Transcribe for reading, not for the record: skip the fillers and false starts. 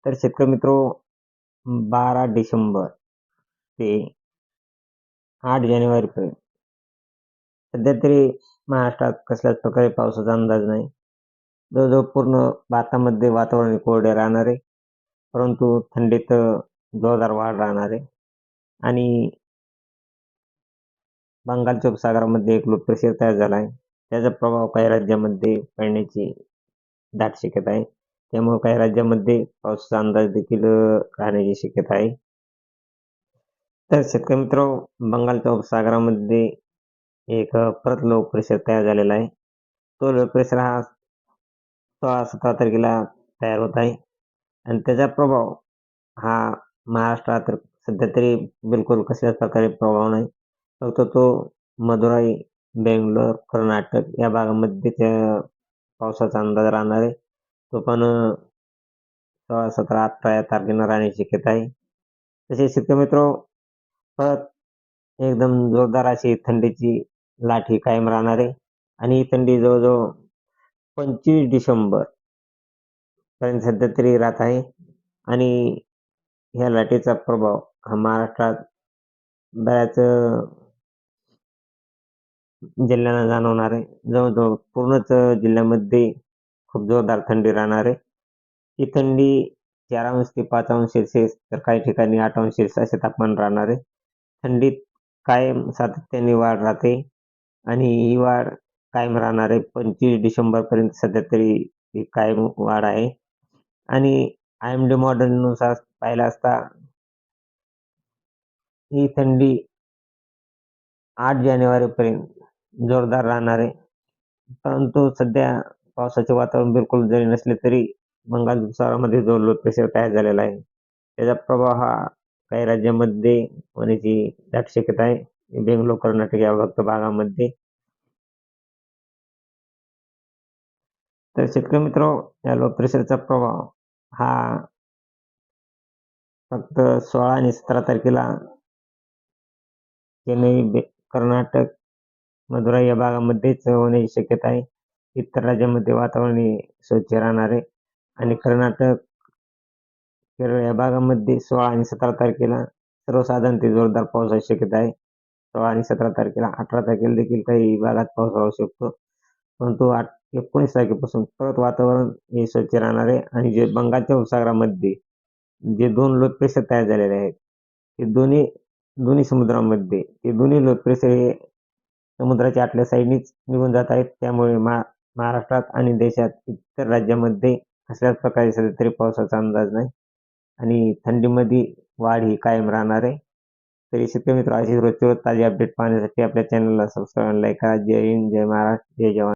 तर शेतकरी मित्रो, 12 डिसेंबर ते 8 जानेवारीपर्यंत सध्या तरी महाराष्ट्रात कसल्याच प्रकारे पावसाचा अंदाज नाही. जवळजवळ पूर्ण भारतामध्ये वातावरण कोरडे राहणार आहे. परंतु थंडीत जोरदार वाढ राहणार आहे आणि बंगालच्या उपसागरामध्ये एक लो प्रेशर तयार झाला आहे. त्याचा प्रभाव काही राज्यामध्ये पडण्याची दाट शक्यता आहे. त्यामुळे काही राज्यामध्ये पावसाचा अंदाज देखील राहण्याची शक्यता आहे. तर शेतकरी मित्रांनो, बंगालच्या उपसागरामध्ये एक परत लो प्रेशर तयार झालेला आहे. तो लो प्रेशर हा 16-17 तारखेला तयार होत आहे आणि त्याचा प्रभाव हा महाराष्ट्रात तर सध्या तरी बिलकुल कसल्याच प्रकारे प्रभाव नाही. फक्त तो मदुराई, बेंगलोर, कर्नाटक या भागामध्ये त्या पावसाचा अंदाज राहणार आहे. तो पण 16, 17, 18 या तारखेला राहण्याची शक्यता आहे. तसेच शेतकरी मित्रांनो, परत एकदम जोरदार अशी थंडीची लाट ही कायम राहणार आहे आणि ही थंडी जवळजवळ 25 डिसेंबर पर्यंत सध्या तरी राहत आहे आणि ह्या लाटेचा प्रभाव हा महाराष्ट्रात बऱ्याच जिल्ह्यांना जाणवणार आहे. जवळजवळ पूर्णच जिल्ह्यामध्ये खूप जोरदार थंडी राहणार आहे. ही थंडी 4 ते 5 तर काही ठिकाणी 8 असे तापमान राहणार आहे. थंडीत कायम सातत्याने वाढ राहते आणि ही वाढ कायम राहणार आहे. 25 पर्यंत सध्या तरी ही कायम वाढ आहे आणि IMD मॉडेलनुसार पाहिलं असता ही थंडी 8 जानेवारीपर्यंत जोरदार राहणार आहे. परंतु सध्या पावसाचे वातावरण बिलकुल जरी नसले तरी बंगाल उपसागरामध्ये जो लो प्रेशर तयार झालेला आहे, त्याचा प्रभाव हा काही राज्यामध्ये होण्याची दाट शक्यता आहे. बेंगलोर, कर्नाटक या फक्त भागामध्ये. तर शेतकरी मित्रांनो, या लो प्रेशरचा प्रभाव हा फक्त 16 आणि 17 तारखेला चेन्नई, कर्नाटक, मदुराई या भागामध्येच होण्याची शक्यता आहे. इतर राज्यामध्ये वातावरण हे स्वच्छ राहणार आहे आणि कर्नाटक, केरळ या भागामध्ये 16 आणि 17 तारखेला सर्वसाधारण ते जोरदार पावसाची शक्यता आहे. 16 आणि 17 तारखेला, 18 तारखेला देखील काही भागात पाऊस राहू शकतो. परंतु 19 तारखेपासून परत वातावरण हे स्वच्छ राहणार आहे आणि जे बंगालच्या उपसागरामध्ये जे 2 लो प्रेशर तयार झालेले आहेत, ते दोन्ही दोन्ही समुद्रामध्ये ते दोन्ही लो प्रेशर हे समुद्राच्या आतल्या साईडनीच निघून जात आहेत. त्यामुळे महाराष्ट्रात आणि देशात इतर राज्यामध्ये कसल्याच प्रकारे सध्या तरी पावसाचा अंदाज नाही आणि थंडीमध्ये वाढ ही कायम राहणार आहे. तरी शेतकरी मित्र, अशी रोजची रोज ताजी अपडेट पाहण्यासाठी आपल्या चॅनलला सबस्क्राईब आणि लाईक करा. जय हिंद, जय महाराष्ट्र, जय जवान.